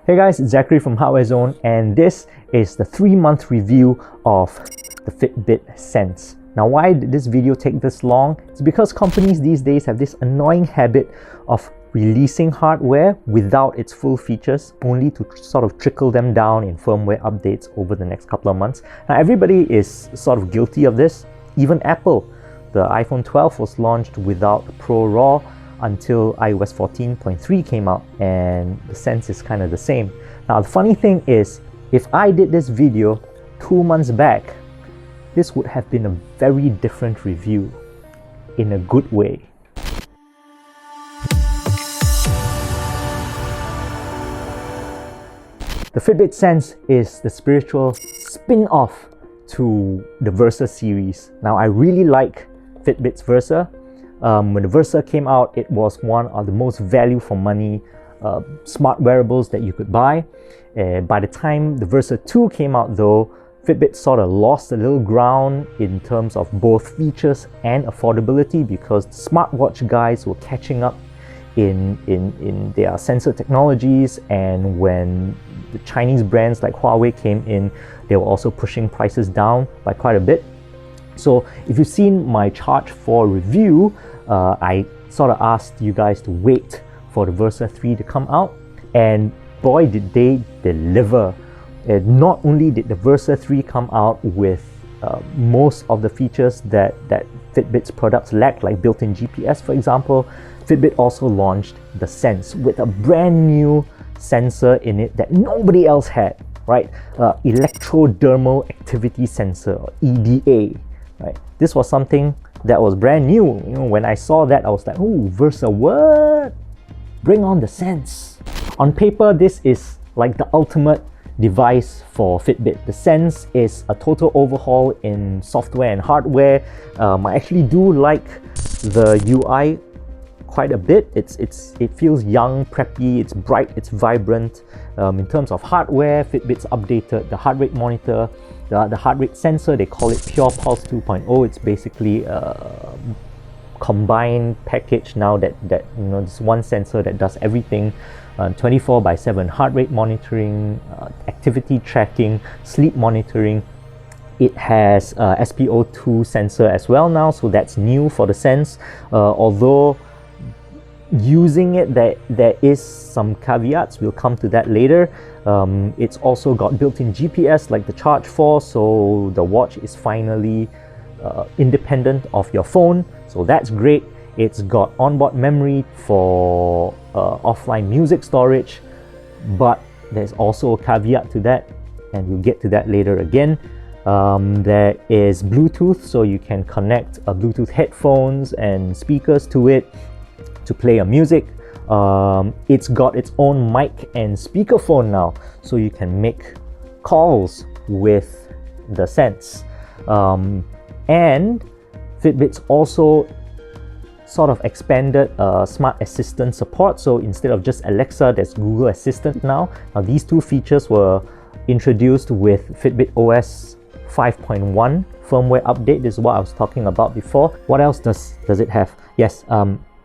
Hey guys, it's Zachary from HardwareZone, and this is the 3-month review of the Fitbit Sense. Now, why did this video take this long? It's because companies these days have this annoying habit of releasing hardware without its full features, only to sort of trickle them down in firmware updates over the next couple of months. Now, everybody is sort of guilty of this. Even Apple. The iPhone 12 was launched without Pro RAW until iOS 14.3 came out, and the Sense is kind of the same. Now, the funny thing is, if I did this video 2 months back, this would have been a very different review, in a good way. The Fitbit Sense is the spiritual spin-off to the Versa series. Now, I really like Fitbit's Versa. When the Versa came out, it was one of the most value for money smart wearables that you could buy. By the time the Versa 2 came out though, Fitbit sort of lost a little ground in terms of both features and affordability, because the smartwatch guys were catching up in their sensor technologies, and when the Chinese brands like Huawei came in, they were also pushing prices down by quite a bit. So if you've seen my Charge 4 review, I sort of asked you guys to wait for the Versa 3 to come out, and boy did they deliver. Not only did the Versa 3 come out with most of the features that Fitbit's products lack, like built-in GPS for example, Fitbit also launched the Sense with a brand new sensor in it that nobody else had, right? Electrodermal activity sensor, or EDA. Right. This was something that was brand new. You know, when I saw that, I was like, "Oh, Versa, what? Bring on the Sense!" On paper, this is like the ultimate device for Fitbit. The Sense is a total overhaul in software and hardware. I actually do like the UI quite a bit. It feels young, preppy, it's bright, it's vibrant. In terms of hardware, Fitbit's updated the heart rate monitor, the heart rate sensor. They call it Pure Pulse 2.0. It's basically a combined package now that you know, this one sensor that does everything: 24/7 heart rate monitoring, activity tracking, sleep monitoring. It has SpO2 sensor as well now, so that's new for the Sense. Although using it, there is some caveats. We'll come to that later. It's also got built-in GPS like the Charge 4, so the watch is finally independent of your phone, so that's great. It's got onboard memory for offline music storage, but there's also a caveat to that, and we'll get to that later again. There is Bluetooth, so you can connect Bluetooth headphones and speakers to it to play your music. It's got its own mic and speakerphone now, so you can make calls with the Sense. And Fitbit's also sort of expanded smart assistant support. So instead of just Alexa, there's Google Assistant now. Now, these two features were introduced with Fitbit OS 5.1 firmware update. This is what I was talking about before. What else does it have? Yes,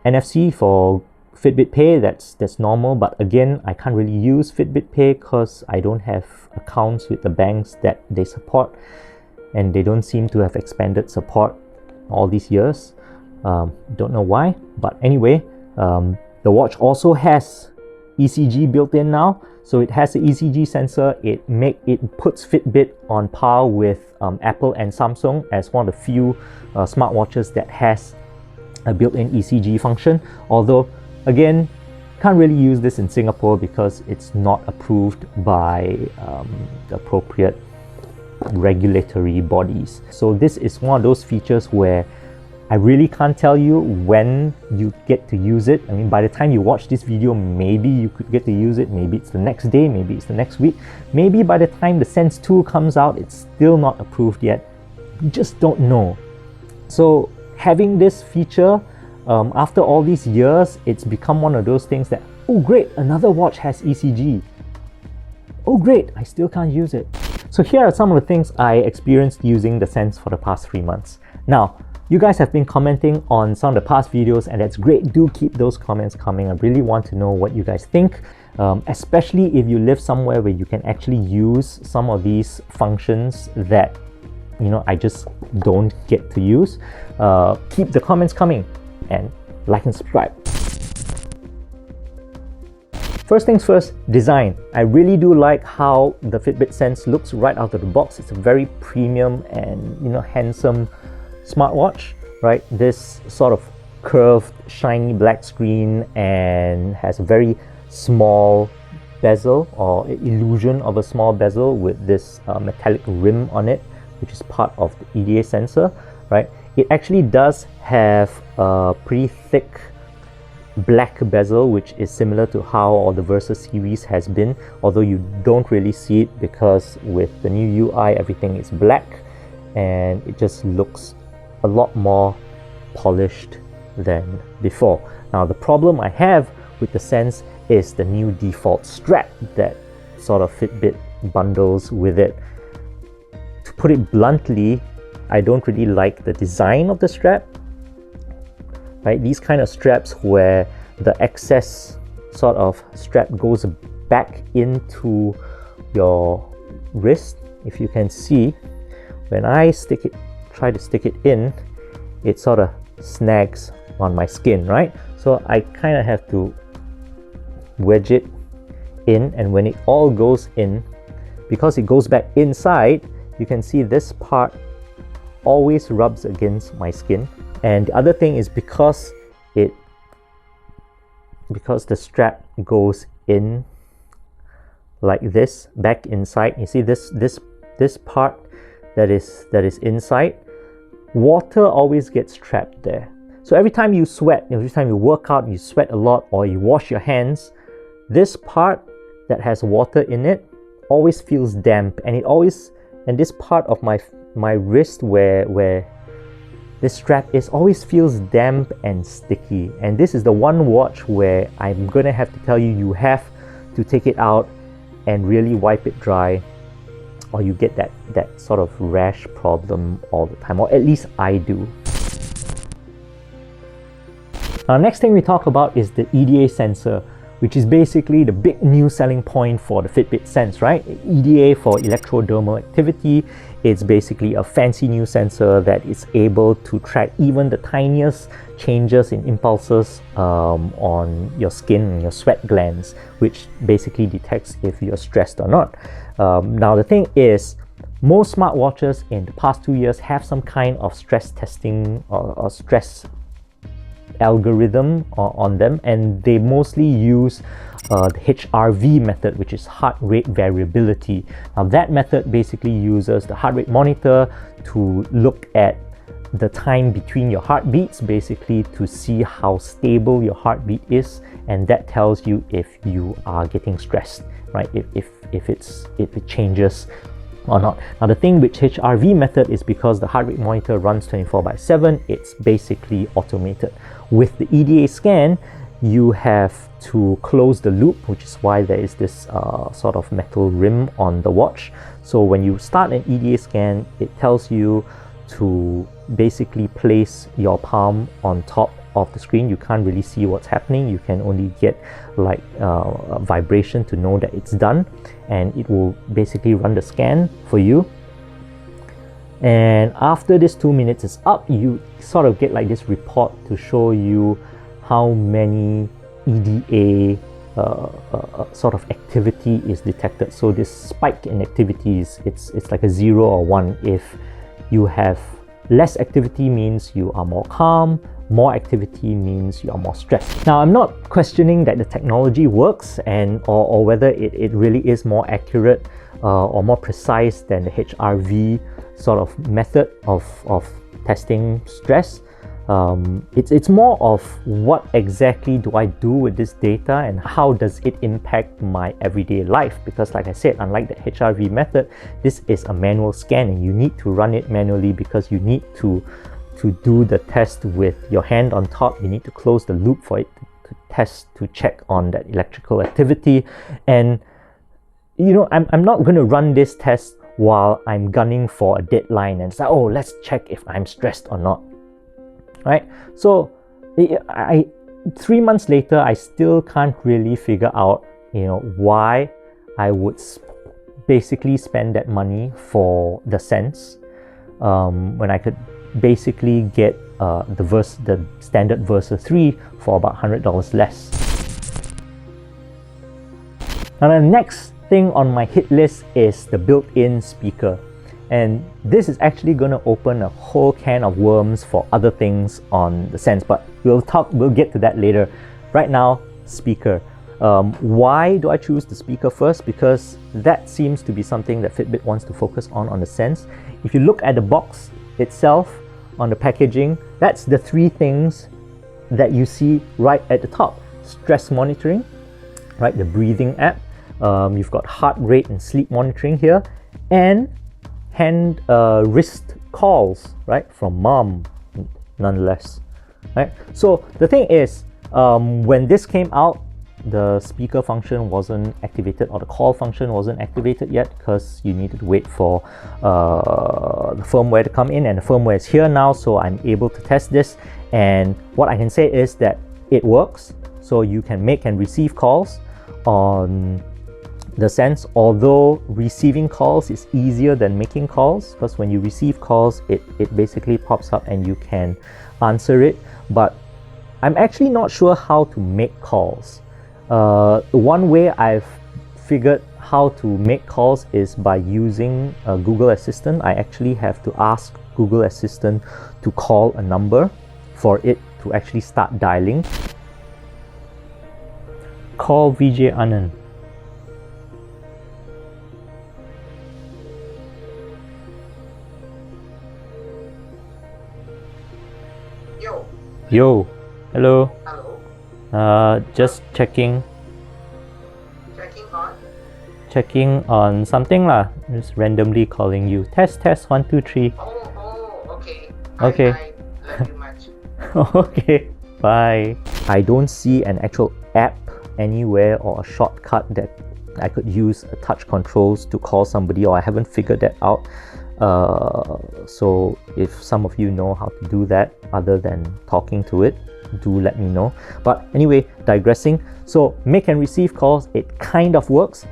NFC for Fitbit Pay, that's normal, but again, I can't really use Fitbit Pay because I don't have accounts with the banks that they support, and they don't seem to have expanded support all these years. Don't know why, but anyway, the watch also has ECG built in now, so it has an ECG sensor. It puts Fitbit on par with Apple and Samsung as one of the few smartwatches that has a built-in ECG function. Although, again, can't really use this in Singapore because it's not approved by the appropriate regulatory bodies. So this is one of those features where I really can't tell you when you get to use it. I mean, by the time you watch this video, maybe you could get to use it. Maybe it's the next day, maybe it's the next week. Maybe by the time the Sense 2 comes out, it's still not approved yet. You just don't know. So having this feature, after all these years, it's become one of those things that, oh great, another watch has ECG. Oh great, I still can't use it. So here are some of the things I experienced using the Sense for the past 3 months. Now, you guys have been commenting on some of the past videos, and that's great. Do keep those comments coming. I really want to know what you guys think. especially if you live somewhere where you can actually use some of these functions that I just don't get to use. Keep the comments coming and like and subscribe. First things first, design. I really do like how the Fitbit Sense looks right out of the box. It's a very premium and handsome smartwatch, right? This sort of curved, shiny black screen and has a very small bezel, or illusion of a small bezel, with this metallic rim on it, which is part of the EDA sensor, right? It actually does have a pretty thick black bezel, which is similar to how all the Versa series has been, although you don't really see it because with the new UI everything is black and it just looks a lot more polished than before. Now the problem I have with the Sense is the new default strap that sort of Fitbit bundles with it. To put it bluntly, I don't really like the design of the strap. Right, these kind of straps where the excess sort of strap goes back into your wrist. If you can see, when I try to stick it in, it sort of snags on my skin, right? So I kind of have to wedge it in, and when it all goes in, because it goes back inside, you can see this part always rubs against my skin. And the other thing is because the strap goes in like this back inside, you see this part that is inside, water always gets trapped there. So every time you sweat, every time you work out, you sweat a lot, or you wash your hands, this part that has water in it always feels damp, and this part of my wrist where this strap always feels damp and sticky. And this is the one watch where I'm gonna have to tell you have to take it out and really wipe it dry, or you get that sort of rash problem all the time, or at least I do. Now, next thing we talk about is the EDA sensor, which is basically the big new selling point for the Fitbit Sense, right? EDA for electrodermal activity. It's basically a fancy new sensor that is able to track even the tiniest changes in impulses on your skin and your sweat glands, which basically detects if you're stressed or not. Now, the thing is, most smartwatches in the past 2 years have some kind of stress testing or stress algorithm on them, and they mostly use the HRV method, which is heart rate variability. Now that method basically uses the heart rate monitor to look at the time between your heartbeats, basically to see how stable your heartbeat is, and that tells you if you are getting stressed, right? If it changes or not. Now the thing with HRV method is because the heart rate monitor runs 24/7, it's basically automated. With the EDA scan, you have to close the loop, which is why there is this sort of metal rim on the watch. So when you start an EDA scan, it tells you to basically place your palm on top of the screen. You can't really see what's happening. You can only get like a vibration to know that it's done, and it will basically run the scan for you. And after this 2 minutes is up, you sort of get like this report to show you how many EDA sort of activity is detected. So this spike in activities, it's like a 0 or 1. If you have less activity, means you are more calm. More activity means you are more stressed. Now, I'm not questioning that the technology works or whether it really is more accurate or more precise than the HRV sort of method of testing stress. It's more of what exactly do I do with this data and how does it impact my everyday life, because like I said, unlike the HRV method, this is a manual scan and you need to run it manually because you need to do the test with your hand on top. You need to close the loop for it to test, to check on that electrical activity. And I'm not going to run this test while I'm gunning for a deadline and say, oh, let's check if I'm stressed or not, right? So 3 months later, I still can't really figure out why I would basically spend that money for the Sense when I could basically get the standard Versa 3 for about $100 less. Now the next thing on my hit list is the built-in speaker, and this is actually going to open a whole can of worms for other things on the Sense, but we'll get to that later. Right now, speaker. Why do I choose the speaker first? Because that seems to be something that Fitbit wants to focus on the Sense. If you look at the box itself, on the packaging, that's the three things that you see right at the top. Stress monitoring, right? The breathing app. You've got heart rate and sleep monitoring here, and hand wrist calls, right? From mom, nonetheless, right? So the thing is, when this came out, the speaker function wasn't activated, or the call function wasn't activated yet, because you needed to wait for the firmware to come in, and the firmware is here now, so I'm able to test this. And what I can say is that it works, so you can make and receive calls on the Sense, although receiving calls is easier than making calls, because when you receive calls, it basically pops up and you can answer it. But I'm actually not sure how to make calls. One way I've figured how to make calls is by using Google Assistant. I actually have to ask Google Assistant to call a number for it to actually start dialing. Call VJ Anand. Yo. Hello. Just checking. Checking on something lah. Just randomly calling you. Test 1 2 3. Okay. Okay. I love you much. Okay. Bye. I don't see an actual app anywhere or a shortcut that I could use touch controls to call somebody, or I haven't figured that out. So if some of you know how to do that other than talking to it, do let me know. But anyway, digressing. So make and receive calls, it kind of works,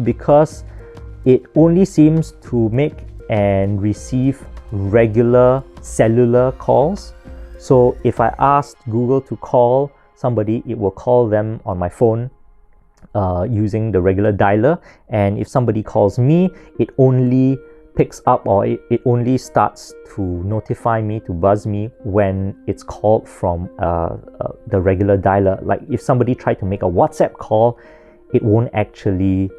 because it only seems to make and receive regular cellular calls. So if I asked Google to call somebody, it will call them on my phone using the regular dialer. And if somebody calls me, it only picks up, or it only starts to notify me, to buzz me when it's called from the regular dialer. Like if somebody tried to make a WhatsApp call, it won't actually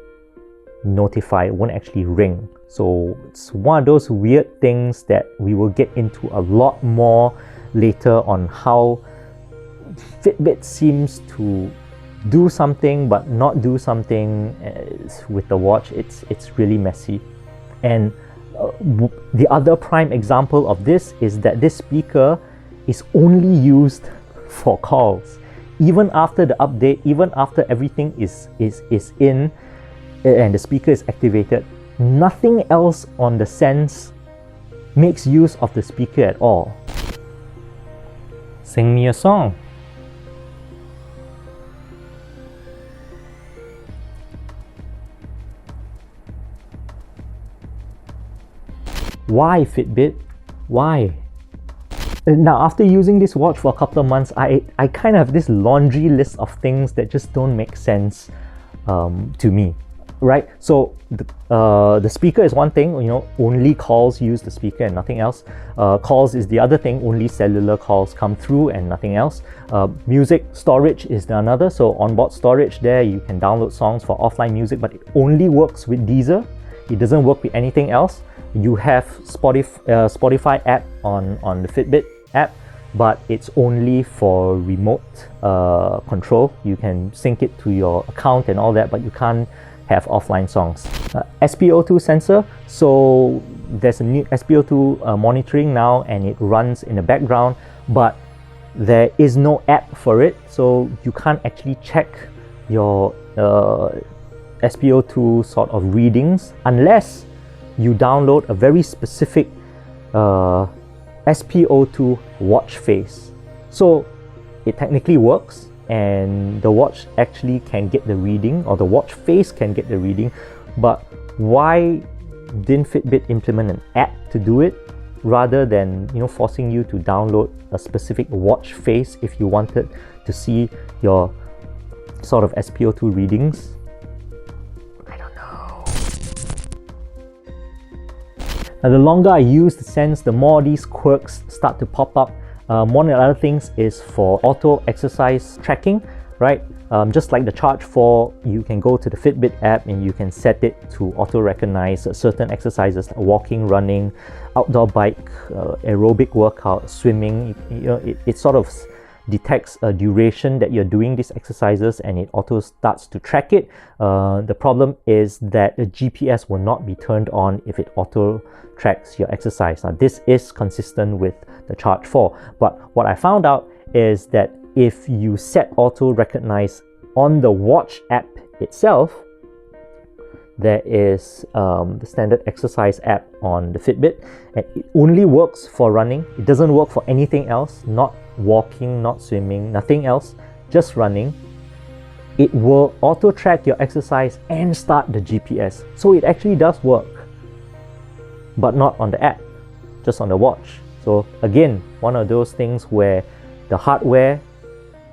notify, it won't actually ring. So it's one of those weird things that we will get into a lot more later on, how Fitbit seems to do something but not do something with the watch. It's really messy. And the other prime example of this is that this speaker is only used for calls. Even after the update, even after everything is in and the speaker is activated, nothing else on the Sense makes use of the speaker at all. Sing me a song. Why Fitbit? Why? Now, after using this watch for a couple of months, I kind of have this laundry list of things that just don't make sense to me, right? So the speaker is one thing, only calls use the speaker and nothing else. Calls is the other thing, only cellular calls come through and nothing else. Music storage is the another, so onboard storage there, you can download songs for offline music, but it only works with Deezer. It doesn't work with anything else. You have Spotify app on the Fitbit app, but it's only for remote control. You can sync it to your account and all that, but you can't have offline songs. SpO2 sensor, so there's a new SpO2 monitoring now, and it runs in the background, but there is no app for it, so you can't actually check your SpO2 sort of readings unless you download a very specific SpO2 watch face. So it technically works, and the watch actually can get the reading, or the watch face can get the reading. But why didn't Fitbit implement an app to do it, rather than forcing you to download a specific watch face if you wanted to see your sort of SpO2 readings? I don't know. Now, the longer I use the Sense, the more these quirks start to pop up. One of the other things is for auto exercise tracking, right? Just like the Charge 4, you can go to the Fitbit app and you can set it to auto recognize certain exercises like walking, running, outdoor bike, aerobic workout, swimming. It sort of detects a duration that you're doing these exercises and it auto starts to track it. The problem is that the GPS will not be turned on if it auto tracks your exercise. Now, this is consistent with the Charge 4, but what I found out is that if you set auto recognize on the watch app itself, there is the standard exercise app on the Fitbit, and it only works for running. It doesn't work for anything else, not walking, not swimming, nothing else, just running. It will auto track your exercise and start the GPS. So it actually does work, but not on the app, just on the watch. So again, one of those things where the hardware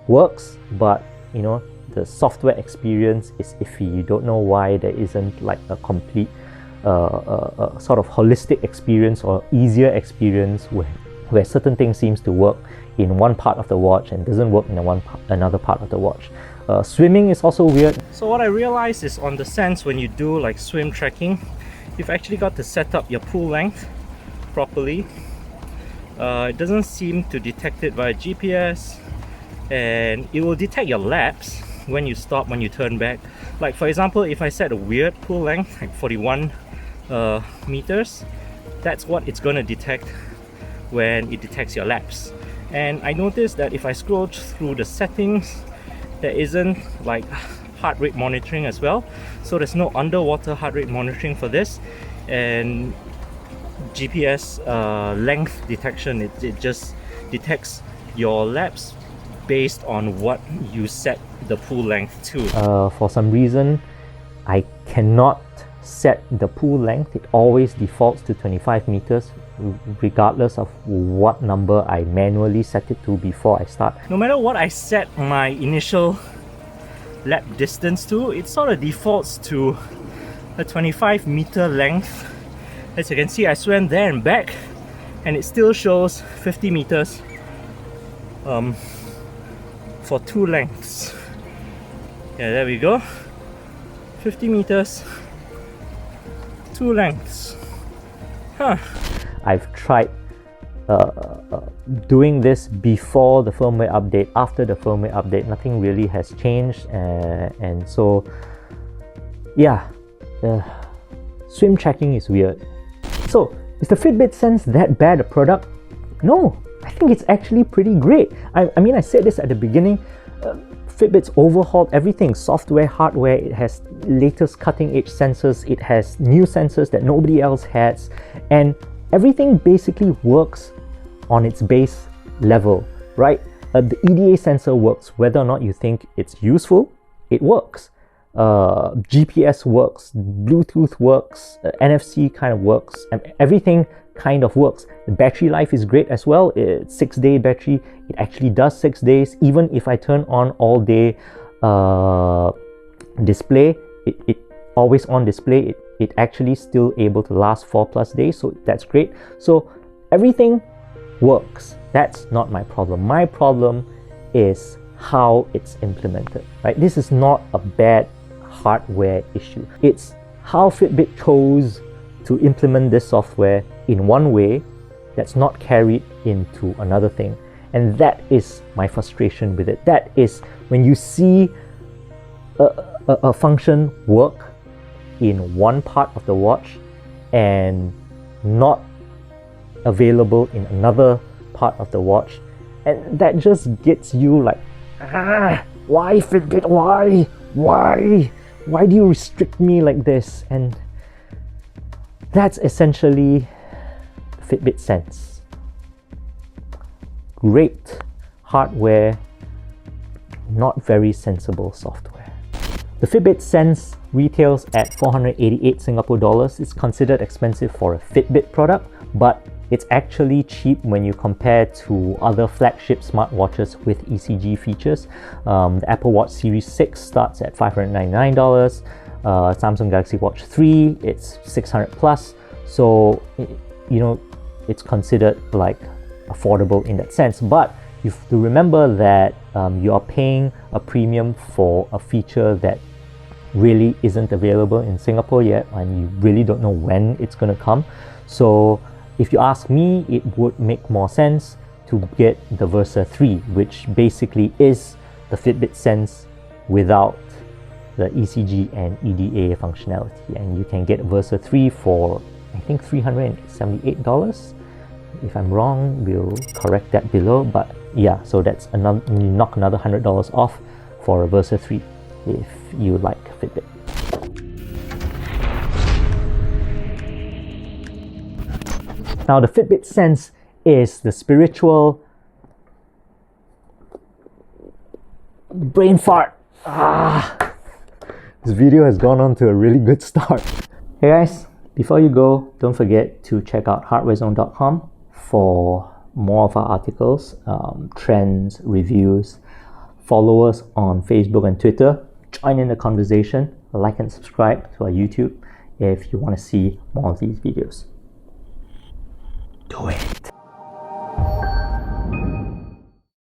works, but the software experience is iffy. You don't know why there isn't like a complete sort of holistic experience or easier experience where certain things seems to work in one part of the watch and doesn't work in another part of the watch. Swimming is also weird. So what I realized is on the Sense, when you do like swim tracking, you've actually got to set up your pool length properly. It doesn't seem to detect it via GPS, and it will detect your laps when you stop, when you turn back. Like for example, if I set a weird pool length like 41 meters, that's what it's going to detect when it detects your laps. And I noticed that if I scroll through the settings, there isn't like heart rate monitoring as well. So there's no underwater heart rate monitoring for this, and GPS length detection. It just detects your laps based on what you set the pool length to. For some reason, I cannot set the pool length. It always defaults to 25 meters regardless of what number I manually set it to before I start. No matter what I set my initial lap distance to, it sort of defaults to a 25 meter length. As you can see, I swam there and back and it still shows 50 meters for two lengths. Yeah, there we go. 50 meters, two lengths. I've tried doing this before the firmware update, after the firmware update, nothing really has changed, and so yeah, swim tracking is weird. So is the Fitbit Sense that bad a product? No, I think it's actually pretty great. I mean, I said this at the beginning. Fitbit's overhauled everything, software, hardware. It has latest cutting edge sensors, it has new sensors that nobody else has, and everything basically works on its base level, right? The EDA sensor works whether or not you think it's useful. It works. GPS works, Bluetooth works, NFC kind of works, and everything kind of works. The battery life is great as well. It's 6-day battery. It actually does 6 days. Even if I turn on all day display, it always on display, it actually still able to last 4+ days. So that's great. So everything works. That's not my problem. My problem is how it's implemented, right? This is not a bad hardware issue. It's how Fitbit chose to implement this software in one way that's not carried into another thing. And that is my frustration with it. That is when you see a function work in one part of the watch and not available in another part of the watch, and that just gets you like, why Fitbit? Why do you restrict me like this? And that's essentially Fitbit Sense. Great hardware, not very sensible software. The Fitbit Sense retails at 488 Singapore dollars. It's considered expensive for a Fitbit product, but it's actually cheap when you compare to other flagship smartwatches with ECG features. The Apple Watch Series 6 starts at $599. Samsung Galaxy Watch 3, it's 600 plus. So, you know, it's considered like affordable in that sense. But you have to remember that you are paying a premium for a feature that really isn't available in Singapore yet, and you really don't know when it's going to come. So if you ask me, it would make more sense to get the Versa 3, which basically is the Fitbit Sense without the ECG and EDA functionality. And you can get Versa 3 for, I think, $378. If I'm wrong, we'll correct that below. But yeah, so that's another, you knock another $100 off for a Versa 3 if you like Fitbit. Now, the Fitbit Sense is the spiritual brain fart. This video has gone on to a really good start. Hey guys, before you go, don't forget to check out HardwareZone.com for more of our articles, trends, reviews. Follow us on Facebook and Twitter. Join in the conversation. Like and subscribe to our YouTube if you want to see more of these videos. Do it.